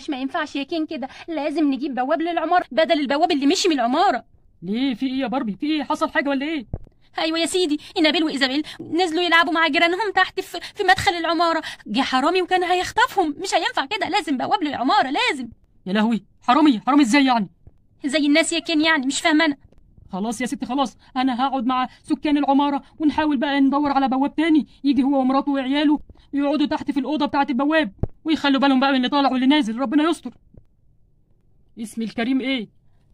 ما ينفعش يا كين كده، لازم نجيب بواب للعمارة بدل البواب اللي مشي من العمارة. ليه؟ في ايه يا باربي؟ في ايه؟ حصل حاجه ولا ايه؟ ايوه يا سيدي، اينابيل وايزابيل نزلوا يلعبوا مع جيرانهم تحت في مدخل العمارة، جه حرامي وكان هيخطفهم. مش هينفع كده، لازم بواب للعمارة لازم. يا لهوي، حرامي ازاي يعني؟ زي الناس يا كين يعني، مش فاهمه انا. خلاص يا ستي خلاص، انا هقعد مع سكان العماره ونحاول بقى ندور على بواب تاني يجي هو ومراته وعياله يقعدوا تحت في الاوضه بتاعه البواب ويخلوا بالهم بقى من اللي طالع واللي نازل، ربنا يستر. اسمي الكريم ايه؟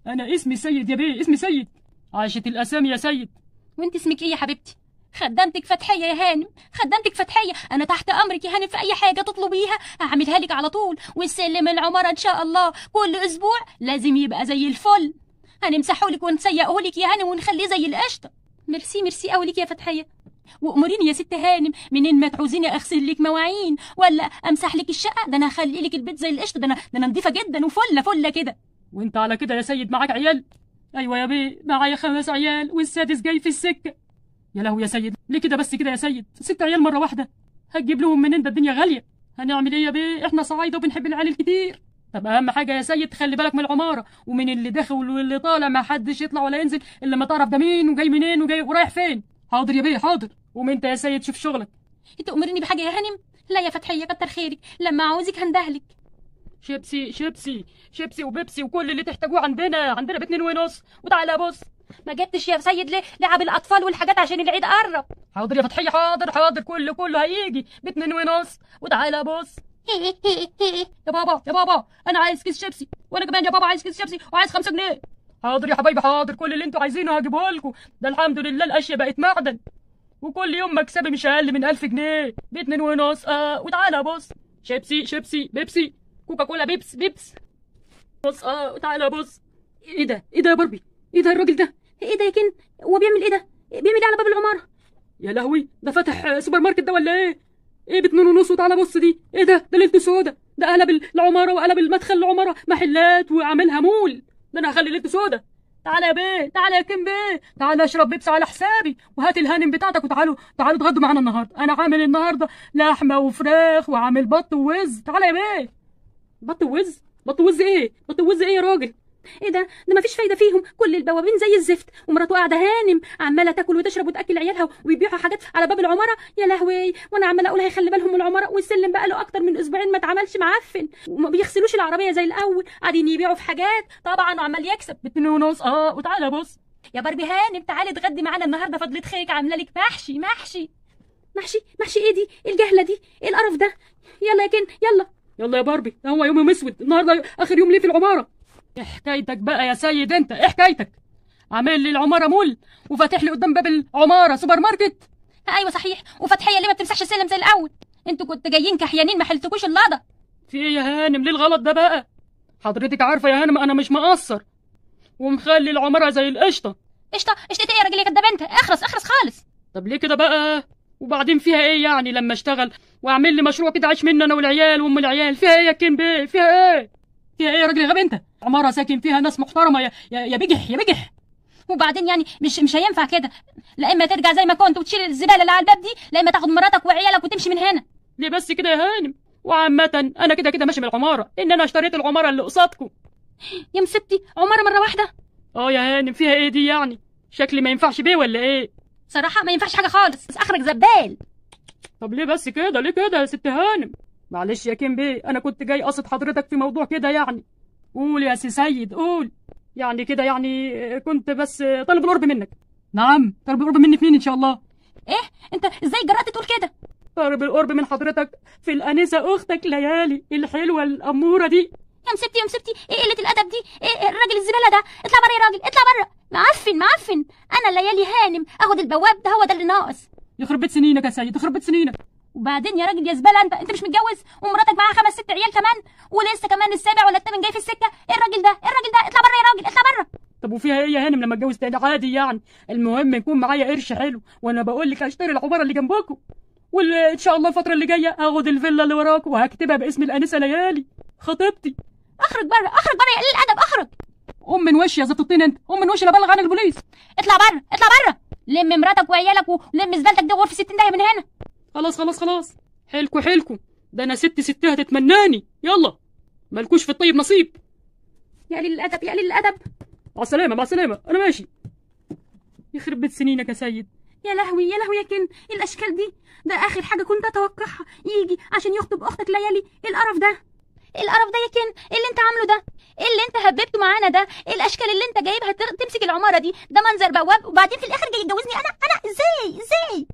انا اسمي سيد يا بيه، اسمي سيد. عاشت الاسامي يا سيد. وانت اسمك ايه يا حبيبتي؟ خدامتك فتحيه يا هانم، خدامتك فتحيه. انا تحت امرك يا هانم، في اي حاجه تطلبيها هعملها لك على طول. والسلم العماره ان شاء الله كل اسبوع لازم يبقى زي الفل، هنمسحه لك ونسيقه لك يا هانم ونخليه زي القشطه. ميرسي قوي لك يا فتحيه. وامريني يا ست هانم، منين ما تعوزيني اغسل لك مواعين ولا امسح لك الشقه، ده انا هخلي لك البيت زي القشطه، ده انا نضيفه جدا وفله كده. وانت على كده يا سيد معاك عيال؟ ايوه يا بيه، معايا 5 عيال والسادس جاي في السكه. يا لهوي يا سيد، ليه كده بس كده يا سيد؟ 6 عيال مره واحده هتجيب لهم منين؟ ده الدنيا غاليه. هنعمل ايه يا بيه؟ احنا صعايده وبنحب العيال الكتير. طب اهم حاجه يا سيد تخلي بالك من العماره ومن اللي داخل واللي طالع، ما حدش يطلع ولا ينزل الا ما تعرف ده مين وجاي منين وجاي ورايح فين. حاضر يا بيه حاضر. قوم انت يا سيد شوف شغلك. انت امرني بحاجه يا هانم؟ لا يا فتحيه كتر خيرك، لما عاوزك هندهلك. شيبسي وبيبسي وكل اللي تحتاجوه عندنا ب2.5. وتعالى بص. ما جبتش يا سيد ليه لعب الاطفال والحاجات عشان العيد قرب؟ حاضر يا فتحيه حاضر، كله هيجي ب2.5. وتعالى بص. يا بابا انا عايز كيس شيبسي، وانا كمان يا بابا عايز كيس شيبسي وعايز 5 جنيه. حاضر يا حبايبي حاضر، كل اللي انتوا عايزينه هجيبه لكم. ده الحمد لله الاشياء بقت معدن، وكل يوم مكسبي مش اقل من 1000 جنيه ب2.5. وتعالى بص. شيبسي بيبسي كوكا كولا بيبس بص. وتعالى بص. ايه ده يا باربي؟ ايه ده الراجل ده؟ ايه ده يا كين؟ هو بيعمل ايه ده؟ بيعمل ايه على باب العماره؟ يا لهوي، ده فتح سوبر ماركت ده ولا ايه؟ ايه ب2.5؟ وتعالى بص دي ايه ده ليلته سودا. ده قلب العماره وقلب المدخل العماره محلات وعاملها مول. ده انا هخلي ليلته سودا. تعالى يا بيه، تعالى يا كين بيه، تعالى اشرب بيبس على حسابي وهات الهانم بتاعتك وتعالوا اتغدوا معانا النهارده. انا عامل النهارده لحمه وفراخ وعامل بط ووز. تعالى يا بيه. بط ووز ايه يا راجل؟ ايه ده مفيش فايده فيهم، كل البوابين زي الزفت، ومراته قاعده هانم عماله تاكل وتشرب وتاكل عيالها ويبيعوا حاجات على باب العماره. يا لهوي، وانا عماله اقول هيخلي بالهم من العماره، والسلم بقى له اكتر من اسبوعين ما اتعملش معفن، وما بيغسلوش العربيه زي الاول، قاعدين يبيعوا في حاجات طبعا وعمال يكسب ب2.5. وتعالى بص يا باربي هانم، تعالي اتغدي معانا النهارده، فضلت خيرك عامله لك محشي. ايه دي؟ إيه الجهله دي؟ ايه القرف ده؟ يلا يا كين يلا يا باربي، ده هو يوم مسود النهارده، اخر يوم ليه في العماره. ايه حكايتك بقى يا سيد انت؟ ايه حكايتك؟ عامل لي العماره مول وفاتح لي قدام باب العماره سوبر ماركت. ايوه صحيح، وفتحيه ليه ما بتمسحش السلم زي الاول؟ انتوا كنتوا جايين كحيانين ما حلتكوش اللقطه. في ايه يا هانم؟ ليه الغلط ده بقى؟ حضرتك عارفه يا هانم انا مش مقصر ومخلي العماره زي القشطه. قشطه ايه يا راجل يا كداب انت؟ اخرس خالص. طب ليه كده بقى؟ وبعدين فيها ايه يعني لما اشتغل واعمل لي مشروع كده عايش منه انا والعيال وام العيال؟ فيها ايه يا كين بيه؟ فيها ايه يا راجل غبي انت؟ عماره ساكن فيها ناس محترمه يا بجح. وبعدين يعني مش هينفع كده، لا اما ترجع زي ما كنت وتشيل الزباله اللي على الباب دي، لا اما تاخد مراتك وعيالك وتمشي من هنا. ليه بس كده يا هانم؟ وعامه انا كده ماشي من العماره، ان انا اشتريت العماره اللي قصادكم. يا مسبتي عماره مره واحده؟ يا هانم فيها ايه دي يعني؟ شكلي ما ينفعش بيه ولا ايه؟ صراحه ما ينفعش حاجه خالص، بس اخرج زبال. طب ليه بس كده؟ ليه كده يا ست هانم؟ معلش يا كين بيه، انا كنت جاي قصد حضرتك في موضوع كده يعني. قول يا سي سيد قول. يعني كده يعني كنت بس طالب القرب منك. نعم، طالب القرب مني في مين ان شاء الله؟ ايه انت ازاي جرأت تقول كده؟ طالب القرب من حضرتك في الانسه اختك ليالي الحلوه الاموره دي. يا مسبتي ايه قله الادب دي؟ ايه الراجل الزباله ده؟ اطلع بره يا راجل، اطلع بره. معفن. انا ليالي هانم اخد البواب ده، هو ده اللي ناقص. يخرب بيت سنينك يا سيد، يخرب بيت سنينك. وبعدين يا راجل يا زباله، انت مش متجوز ومراتك معاها 5 6 عيال كمان، ولسه كمان السابع ولا الثامن جاي في السكه؟ ايه الراجل ده؟ اطلع بره يا راجل، اطلع بره. طب وفيها ايه يا هانم لما اتجوز تاني؟ عادي يعني، المهم يكون معايا قرش حلو، وانا بقول لك اشتري العماره اللي جنبكم، وان شاء الله الفتره اللي جايه هاخد الفيلا اللي وراكم وهكتبها باسم الانسه ليالي خطيبتي. اخرج بره يا قليل الادب، اخرج. قوم من وشي يا زفت الطين انت، قوم من وشي لا بلغ عن البوليس. اطلع بره. لم مراتك وعيالك ولم زبالتك دي غرفه 60 داهيه من هنا. خلاص حلكوا، ده انا ست هتتمناني. يلا مالكوش في الطيب نصيب. يا قليل الادب يا قليل الادب. مع السلامه مع السلامه، انا ماشي. يخرب بيت سنينك يا سيد. يا لهوي يا لهوي يا كن، ايه الاشكال دي؟ ده اخر حاجه كنت اتوقعها يجي عشان يخطب اختك ليالي. ايه القرف ده؟ ايه القرف ده يا كن؟ ايه اللي انت عامله ده؟ ايه اللي انت هببته معانا ده؟ ايه الاشكال اللي انت جايبها تمسك العماره دي؟ ده منظر بواب، وبعدين في الاخر جاي يتجوزني انا ازاي؟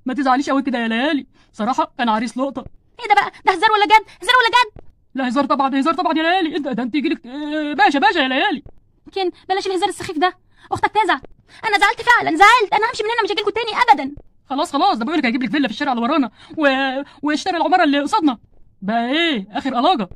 ما تزعليش قوي كده يا ليالي، صراحه كان عريس لقطه. ايه ده بقى؟ ده هزار ولا جد؟ هزار ولا جد؟ لا هزار طبعا، هزار طبعا يا ليالي. انت ده انت يجيلك باشا يا ليالي. كن بلاش الهزار السخيف ده، اختك تزعل. انا زعلت فعلا زعلت، انا همشي من هنا مش هجيلكوا تاني ابدا. خلاص ده بقولك هجيب لك فيلا في الشارع اللي ورانا واشتري العماره اللي قصادنا. بقى ايه اخر قلاجه.